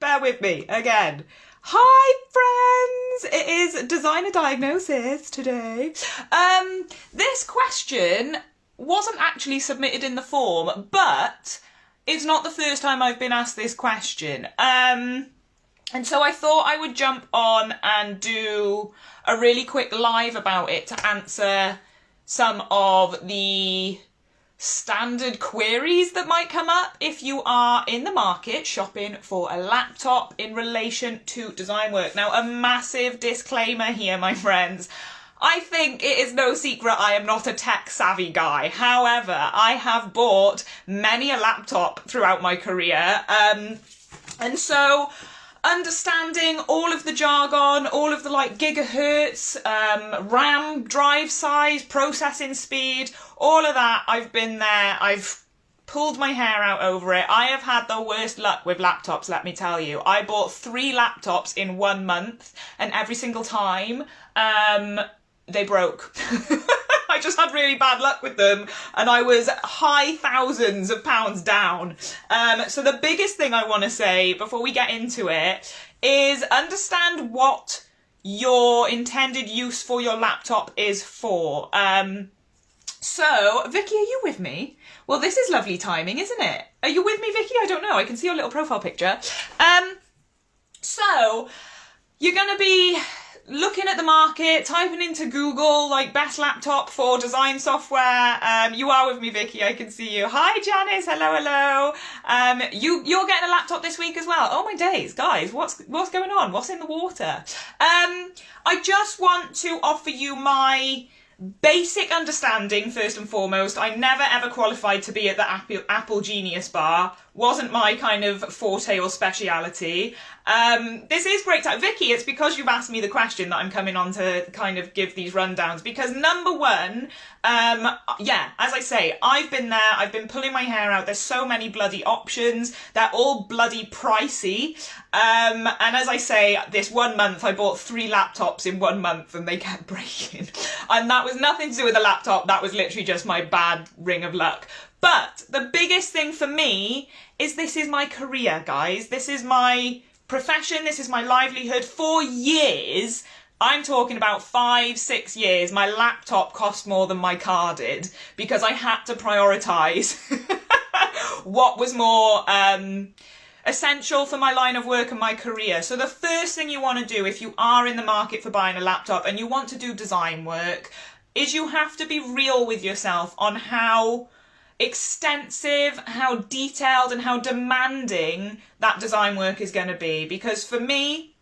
Bear with me again. Hi friends, it is Designer Diagnosis today. This question wasn't actually submitted in the form, but it's not the first time I've been asked this question. And so I thought I would jump on and do a really quick live about it to answer some of the standard queries that might come up if you are in the market shopping for a laptop in relation to design work. Now, a massive disclaimer here, my friends. I think it is no secret I am not a tech savvy guy. However, I have bought many a laptop throughout my career. And so understanding all of the jargon, all of the gigahertz, RAM, drive size, processing speed, all of that, I've been there. I've pulled my hair out over it. I have had the worst luck with laptops, let me tell you. I bought 3 laptops in 1 month, and every single time, they broke. I just had really bad luck with them, and I was high thousands of pounds down. So the biggest thing I want to say before we get into it is understand what your intended use for your laptop is for. So, Vicky, are you with me? Well, this is lovely timing, isn't it? Are you with me, Vicky? I don't know. I can see your little profile picture. So, you're going to be looking at the market, typing into Google, best laptop for design software. You are with me, Vicky, I can see you. Hi, Janice, hello, hello. You're getting a laptop this week as well. Oh my days, guys, what's going on? What's in the water? I just want to offer you my basic understanding first and foremost. I never ever qualified to be at the Apple Genius Bar. Wasn't my kind of forte or speciality. This is great time. Vicky, it's because you've asked me the question that I'm coming on to kind of give these rundowns, because number one, yeah, as I say, I've been there, I've been pulling my hair out. There's so many bloody options. They're all bloody pricey. And as I say, this 1 month, I bought 3 laptops in 1 month and they kept breaking. And that was nothing to do with the laptop. That was literally just my bad ring of luck. But the biggest thing for me is this is my career, guys. This is my profession. This is my livelihood. For years, I'm talking about 5-6 years, my laptop cost more than my car did because I had to prioritise what was more essential for my line of work and my career. So the first thing you want to do if you are in the market for buying a laptop and you want to do design work is you have to be real with yourself on how extensive, how detailed and how demanding that design work is going to be. Because for me,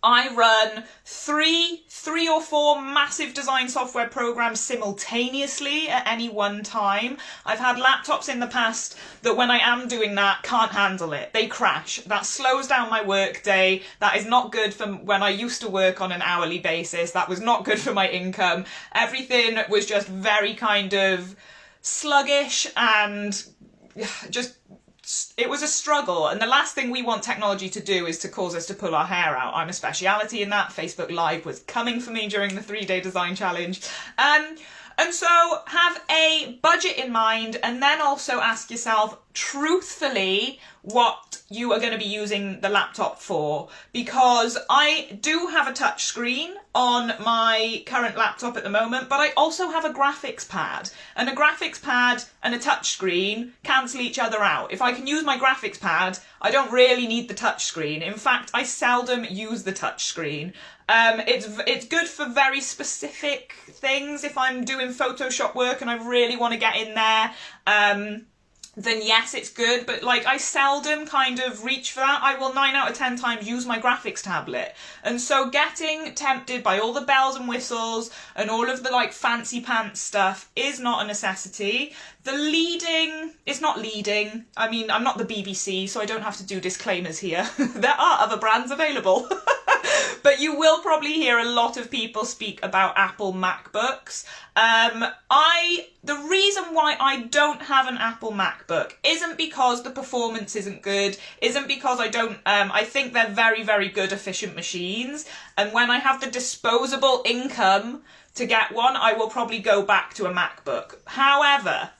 I run three or 4 massive design software programs simultaneously at any one time. I've had laptops in the past that when I am doing that can't handle it. They crash. That slows down my work day. That is not good for when I used to work on an hourly basis. That was not good for my income. Everything was just very kind of sluggish and just, it was a struggle. And the last thing we want technology to do is to cause us to pull our hair out. I'm a speciality in that. Facebook Live was coming for me during the 3-day design challenge. And so have a budget in mind, and then also ask yourself truthfully what you are going to be using the laptop for, because I do have a touch screen on my current laptop at the moment, but I also have a graphics pad, and a graphics pad and a touch screen cancel each other out. If I can use my graphics pad, I don't really need the touch screen. In fact, I seldom use the touch screen. It's good for very specific things. If I'm doing Photoshop work and I really want to get in there, then yes, it's good, but I seldom kind of reach for that. I will 9 out of 10 times use my graphics tablet. And so getting tempted by all the bells and whistles and all of the fancy pants stuff is not a necessity. It's not leading. I mean, I'm not the BBC, so I don't have to do disclaimers here. There are other brands available. But you will probably hear a lot of people speak about Apple MacBooks. The reason why I don't have an Apple MacBook isn't because the performance isn't good, isn't because I think they're very, very good, efficient machines. And when I have the disposable income to get one, I will probably go back to a MacBook. However,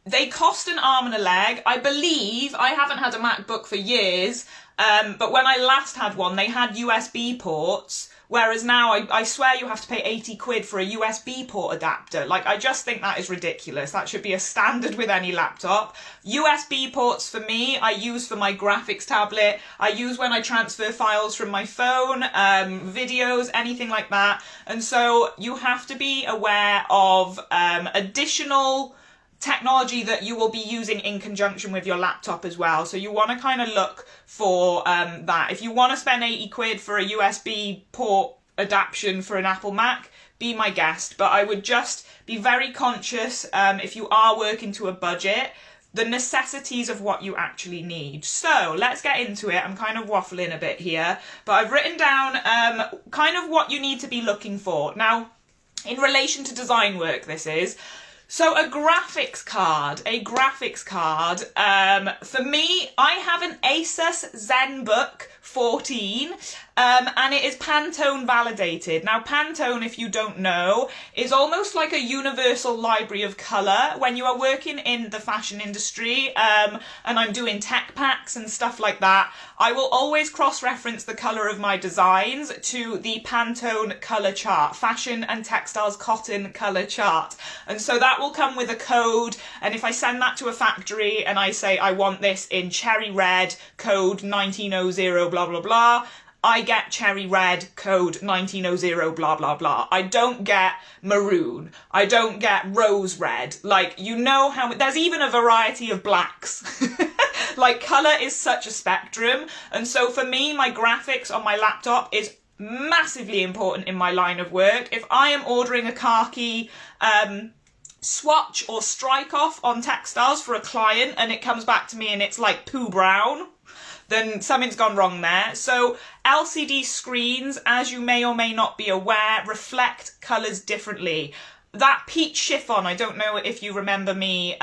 They cost an arm and a leg. I believe, I haven't had a MacBook for years, but when I last had one, they had USB ports, whereas now I swear you have to pay 80 quid for a USB port adapter. Like, I just think that is ridiculous. That should be a standard with any laptop. USB ports for me, I use for my graphics tablet. I use when I transfer files from my phone, videos, anything like that. And so you have to be aware of additional technology that you will be using in conjunction with your laptop as well. So you want to kind of look for that. If you want to spend 80 quid for a USB port adaptation for an Apple Mac, be my guest. But I would just be very conscious, if you are working to a budget, the necessities of what you actually need. So let's get into it. I'm kind of waffling a bit here, but I've written down kind of what you need to be looking for. Now, in relation to design work, this is. So a graphics card, for me, I have an Asus ZenBook 14, and it is Pantone validated. Now, Pantone, if you don't know, is almost like a universal library of colour. When you are working in the fashion industry, and I'm doing tech packs and stuff like that, I will always cross-reference the colour of my designs to the Pantone colour chart, fashion and textiles cotton colour chart. And so that will come with a code, and if I send that to a factory and I say I want this in cherry red, code 1900, blah, blah, blah, I get cherry red, code 1900, blah, blah, blah. I don't get maroon. I don't get rose red. Like, you know how, there's even a variety of blacks. Like, colour is such a spectrum. And so for me, my graphics on my laptop is massively important in my line of work. If I am ordering a khaki swatch or strike off on textiles for a client and it comes back to me and it's like poo brown, then something's gone wrong there. So LCD screens, as you may or may not be aware, reflect colours differently. That peach chiffon, I don't know if you remember me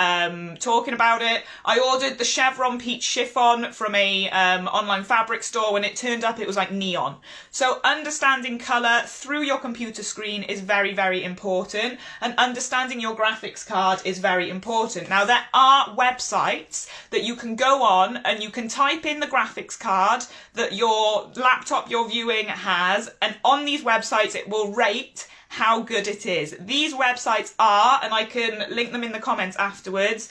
talking about it. I ordered the chevron peach chiffon from a online fabric store. When it turned up, it was like neon. So understanding colour through your computer screen is very, very important. And understanding your graphics card is very important. Now, there are websites that you can go on and you can type in the graphics card that your laptop you're viewing has. And on these websites, it will rate how good it is. These websites are, and I can link them in the comments afterwards,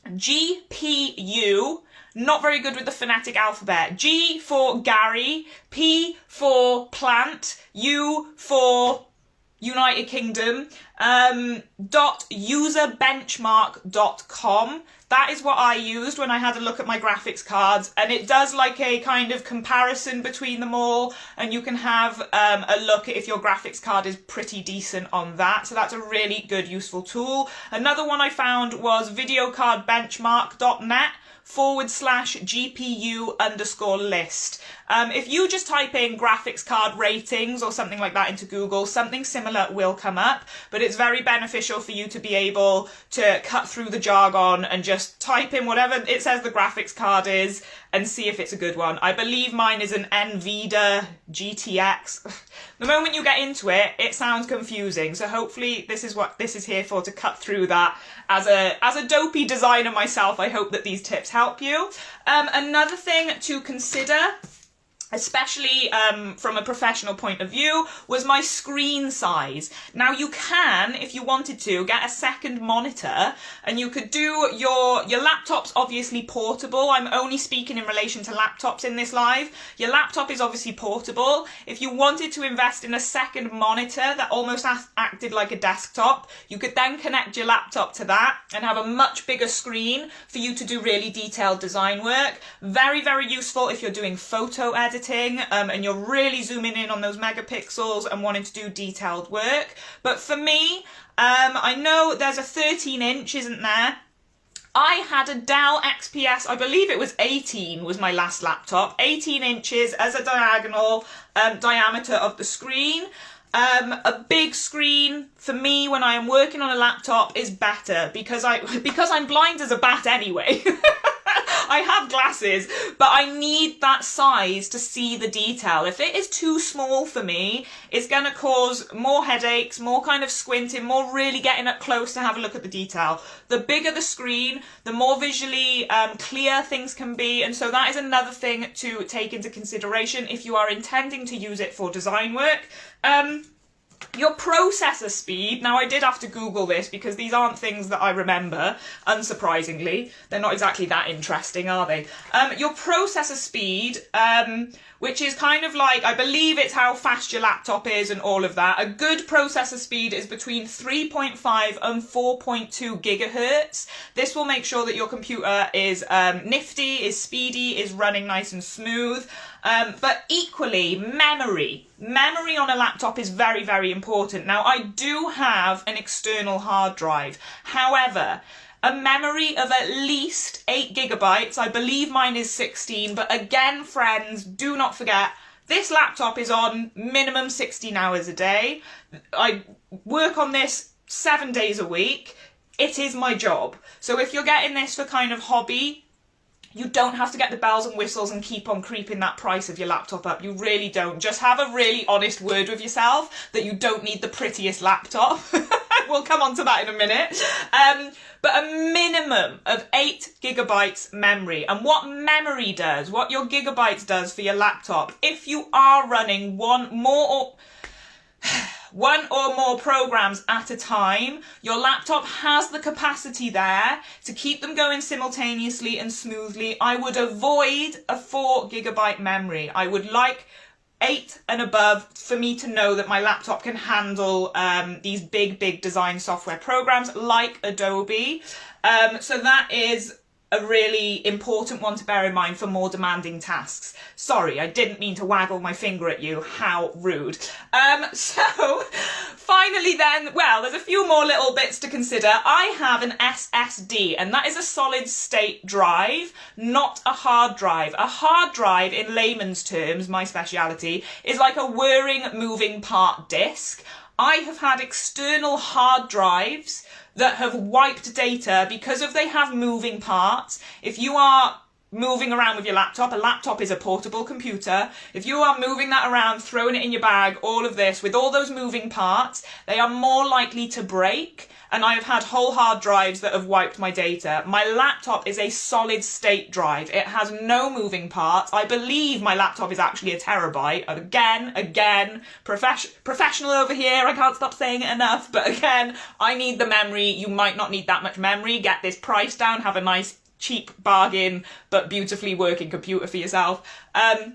GPU, not very good with the phonetic alphabet, G for Gary, P for plant, U for United Kingdom, .userbenchmark.com. That is what I used when I had a look at my graphics cards, and it does like a kind of comparison between them all, and you can have a look at if your graphics card is pretty decent on that. So that's a really good, useful tool. Another one I found was videocardbenchmark.net/GPU_list. If you just type in graphics card ratings or something like that into Google, something similar will come up, but it's very beneficial for you to be able to cut through the jargon and just type in whatever it says the graphics card is and see if it's a good one. I believe mine is an NVIDIA GTX. The moment you get into it, it sounds confusing. So hopefully this is what this is here for, to cut through that. As a dopey designer myself, I hope that these tips help you. Another thing to consider, especially from a professional point of view, was my screen size. Now, you can, if you wanted to, get a second monitor, and you could do your laptop's obviously portable. I'm only speaking in relation to laptops in this live. Your laptop is obviously portable. If you wanted to invest in a second monitor that almost acted like a desktop, you could then connect your laptop to that and have a much bigger screen for you to do really detailed design work. Very, very useful if you're doing photo editing, and you're really zooming in on those megapixels and wanting to do detailed work. But for me, I know there's a 13-inch, isn't there? I had a Dell XPS, I believe it was 18 was my last laptop, 18 inches as a diagonal diameter of the screen. A big screen for me when I am working on a laptop is better because I'm blind as a bat anyway. I have glasses, but I need that size to see the detail. If it is too small for me, it's going to cause more headaches, more kind of squinting, more really getting up close to have a look at the detail. The bigger the screen, the more visually clear things can be, and so that is another thing to take into consideration if you are intending to use it for design work. Your processor speed, now I did have to Google this because these aren't things that I remember, unsurprisingly. They're not exactly that interesting, are they? Your processor speed, which is kind of like, I believe it's how fast your laptop is and all of that. A good processor speed is between 3.5 and 4.2 gigahertz. This will make sure that your computer is nifty, is speedy, is running nice and smooth. But equally, memory. Memory on a laptop is very, very important. Now, I do have an external hard drive. However, a memory of at least 8 gigabytes, I believe mine is 16, but again, friends, do not forget, this laptop is on minimum 16 hours a day. I work on this 7 days a week. It is my job. So if you're getting this for kind of hobby, you don't have to get the bells and whistles and keep on creeping that price of your laptop up. You really don't. Just have a really honest word with yourself that you don't need the prettiest laptop. We'll come on to that in a minute. But a minimum of 8 gigabytes memory. And what memory does, what your gigabytes does for your laptop, if you are running one or more programs at a time, your laptop has the capacity there to keep them going simultaneously and smoothly. I would avoid a 4 gigabyte memory. I would like 8 and above for me to know that my laptop can handle these big design software programs like Adobe. So that is a really important one to bear in mind for more demanding tasks. Sorry, I didn't mean to waggle my finger at you. How rude. So finally then, well, there's a few more little bits to consider. I have an SSD, and that is a solid state drive, not a hard drive. A hard drive, in layman's terms, my speciality, is like a whirring moving part disk. I have had external hard drives that have wiped data because of they have moving parts. If you are moving around with your laptop, a laptop is a portable computer. If you are moving that around, throwing it in your bag, all of this, with all those moving parts, they are more likely to break. And I have had whole hard drives that have wiped my data. My laptop is a solid state drive. It has no moving parts. I believe my laptop is actually a terabyte. Again, professional over here. I can't stop saying it enough. But again, I need the memory. You might not need that much memory. Get this price down. Have a nice cheap bargain, but beautifully working computer for yourself. A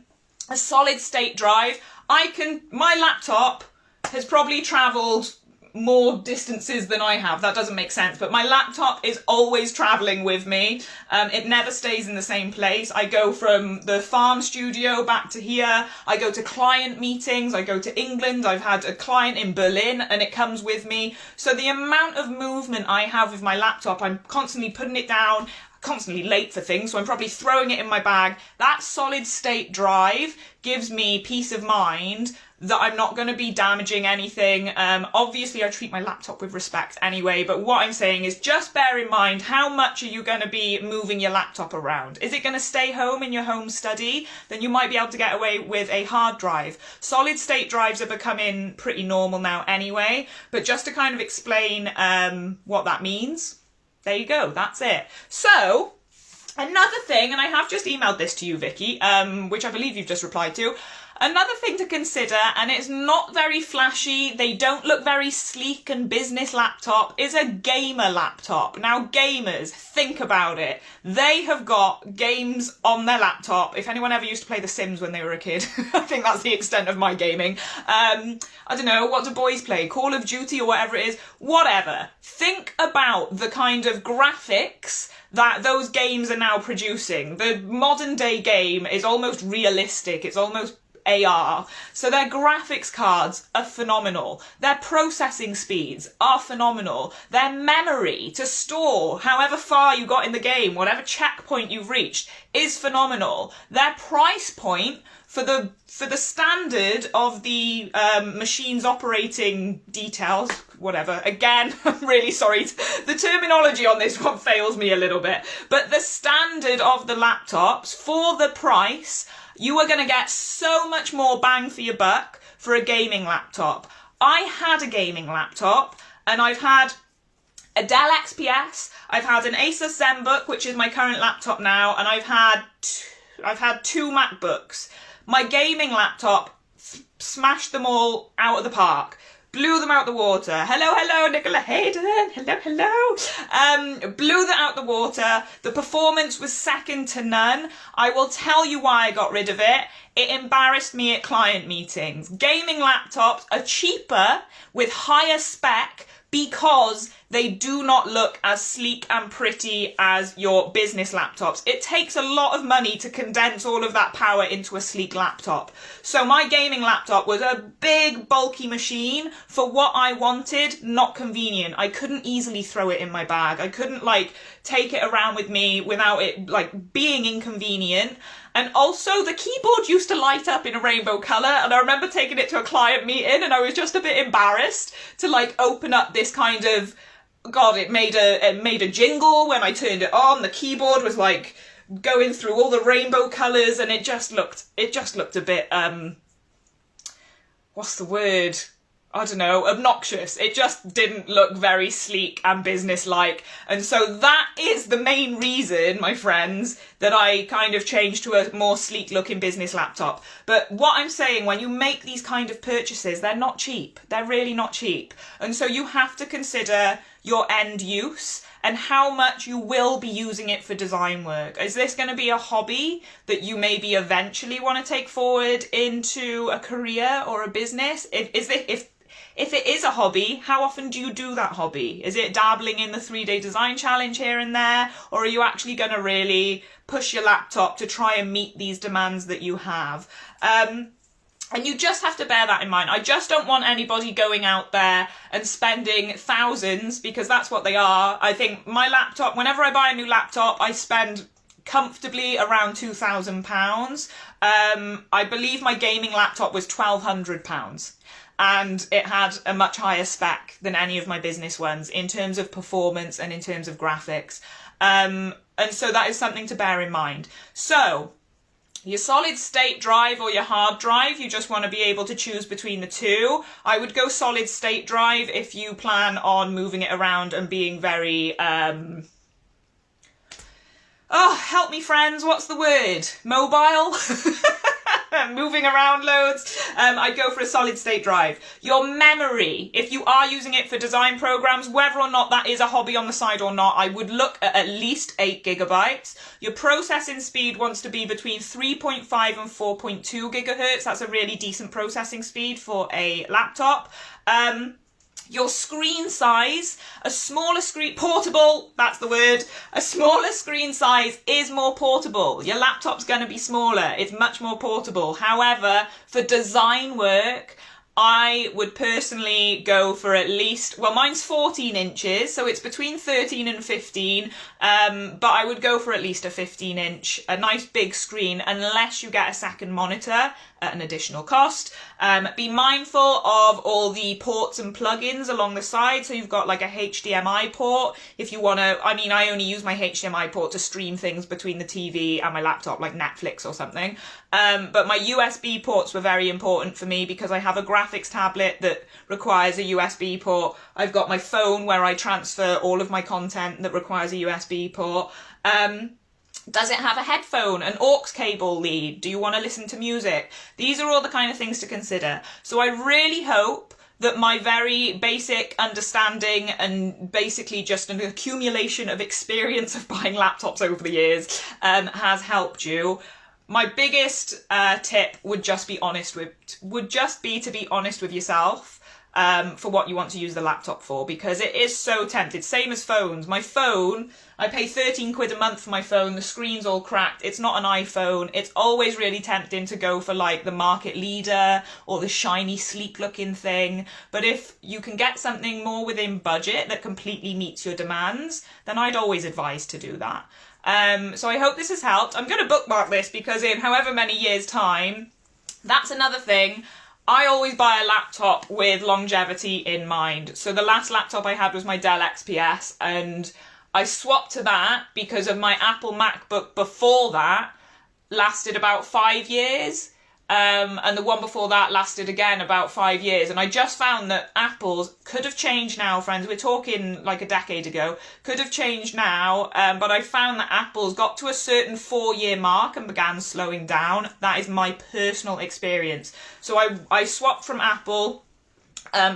solid state drive. My laptop has probably traveled more distances than I have. That doesn't make sense, but my laptop is always traveling with me. It never stays in the same place. I go from the farm studio back to here. I go to client meetings. I go to England. I've had a client in Berlin and it comes with me. So the amount of movement I have with my laptop, I'm constantly putting it down, constantly late for things, so I'm probably throwing it in my bag. That solid state drive gives me peace of mind that I'm not going to be damaging anything. Obviously I treat my laptop with respect anyway, but what I'm saying is just bear in mind, how much are you going to be moving your laptop around? Is it going to stay home in your home study? Then you might be able to get away with a hard drive. Solid state drives are becoming pretty normal now anyway, but just to kind of explain what that means, there you go, that's it. So, another thing, and I have just emailed this to you, Vicky, which I believe you've just replied to. Another thing to consider, and it's not very flashy, they don't look very sleek and business laptop, is a gamer laptop. Now gamers, think about it. They have got games on their laptop. If anyone ever used to play The Sims when they were a kid, I think that's the extent of my gaming. I don't know, what do boys play? Call of Duty or whatever it is? Whatever. Think about the kind of graphics that those games are now producing. The modern day game is almost realistic. It's almost AR. So their graphics cards are phenomenal. Their processing speeds are phenomenal. Their memory to store however far you got in the game, whatever checkpoint you've reached, is phenomenal. Their price point for the standard of the machine's operating details, whatever. Again, I'm really sorry. The terminology on this one fails me a little bit. But the standard of the laptops, for the price, you are going to get so much more bang for your buck for a gaming laptop. I had a gaming laptop, and I've had a Dell XPS, I've had an Asus ZenBook, which is my current laptop now, and I've had two MacBooks. My gaming laptop smashed them all out of the park. Blew them out the water. Hello, Nicola Hayden. Hello. Blew them out the water. The performance was second to none. I will tell you why I got rid of it. It embarrassed me at client meetings. Gaming laptops are cheaper with higher spec because they do not look as sleek and pretty as your business laptops. It takes a lot of money to condense all of that power into a sleek laptop. So my gaming laptop was a big, bulky machine for what I wanted, not convenient. I couldn't easily throw it in my bag. I couldn't take it around with me without it being inconvenient. And also the keyboard used to light up in a rainbow colour, and I remember taking it to a client meeting and I was just a bit embarrassed to open up this kind of, God, it made a jingle when I turned it on. The keyboard was going through all the rainbow colours, and it just looked a bit, what's the word? I don't know, obnoxious. It just didn't look very sleek and business-like. And so that is the main reason, my friends, that I kind of changed to a more sleek-looking business laptop. But what I'm saying, when you make these kind of purchases, they're not cheap. They're really not cheap. And so you have to consider your end use and how much you will be using it for design work. Is this going to be a hobby that you maybe eventually want to take forward into a career or a business? If it is a hobby, how often do you do that hobby? Is it dabbling in the 3-day design challenge here and there? Or are you actually going to really push your laptop to try and meet these demands that you have? And you just have to bear that in mind. I just don't want anybody going out there and spending thousands, because that's what they are. I think my laptop, whenever I buy a new laptop, I spend comfortably around £2,000. I believe my gaming laptop was £1,200. And it had a much higher spec than any of my business ones in terms of performance and in terms of graphics. And so that is something to bear in mind. So your solid state drive or your hard drive, you just want to be able to choose between the two. I would go solid state drive if you plan on moving it around and being very, help me friends, what's the word? Mobile? Moving around loads. I'd go for a solid state drive. Your memory, if you are using it for design programs, whether or not that is a hobby on the side or not, I would look at least 8 gigabytes. Your processing speed wants to be between 3.5 and 4.2 gigahertz. That's a really decent processing speed for a laptop. Your screen size, a smaller screen, portable, that's the word. A smaller screen size is more portable. Your laptop's going to be smaller. It's much more portable. However, for design work, I would personally go for at least, well, mine's 14 inches, so it's between 13 and 15, but I would go for at least a 15-inch, a nice big screen, unless you get a second monitor at an additional cost. Be mindful of all the ports and plugins along the side, so you've got a HDMI port. If you want to, I only use my HDMI port to stream things between the TV and my laptop, like Netflix or something. But my USB ports were very important for me because I have a graphics tablet that requires a USB port. I've got my phone where I transfer all of my content that requires a USB port. Does it have a headphone, an aux cable lead? Do you want to listen to music? These are all the kind of things to consider. So I really hope that my very basic understanding and basically just an accumulation of experience of buying laptops over the years has helped you. My biggest tip would just be to be honest with yourself. for what you want to use the laptop for, because it is so tempted. Same as phones. My phone, I pay 13 quid a month for my phone. The screen's all cracked. It's not an iPhone. It's always really tempting to go for like the market leader or the shiny, sleek looking thing. But if you can get something more within budget that completely meets your demands, then I'd always advise to do that. So I hope this has helped. I'm going to bookmark this because in however many years' time, that's another thing. I always buy a laptop with longevity in mind. So the last laptop I had was my Dell XPS, and I swapped to that because of my Apple MacBook before that lasted about 5 years. And the one before that lasted again about 5 years. And I just found that Apple's could have changed now, friends. We're talking like a decade ago. Could have changed now. But I found that Apple's got to a certain 4-year mark and began slowing down. That is my personal experience. So I swapped from Apple.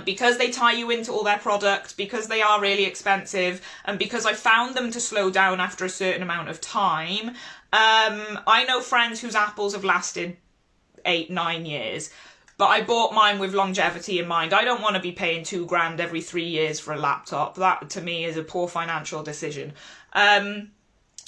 Because they tie you into all their products, because they are really expensive, and because I found them to slow down after a certain amount of time. I know friends whose Apples have lasted 8-9 years, but I bought mine with longevity in mind. I don't want to be paying £2,000 every 3 years for a laptop. That to me is a poor financial decision.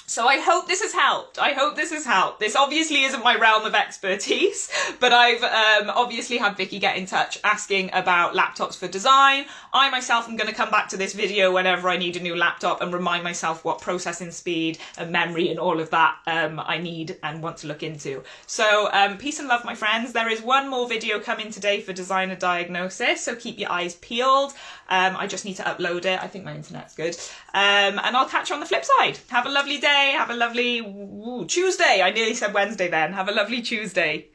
So I hope this has helped. I hope this has helped. This obviously isn't my realm of expertise, but I've obviously had Vicky get in touch asking about laptops for design. I myself am going to come back to this video whenever I need a new laptop and remind myself what processing speed and memory and all of that I need and want to look into. So peace and love, my friends. There is one more video coming today for designer diagnosis, so keep your eyes peeled. I just need to upload it. I think my internet's good. And I'll catch you on the flip side. Have a lovely day. Have a lovely Tuesday. I nearly said Wednesday then. Have a lovely Tuesday.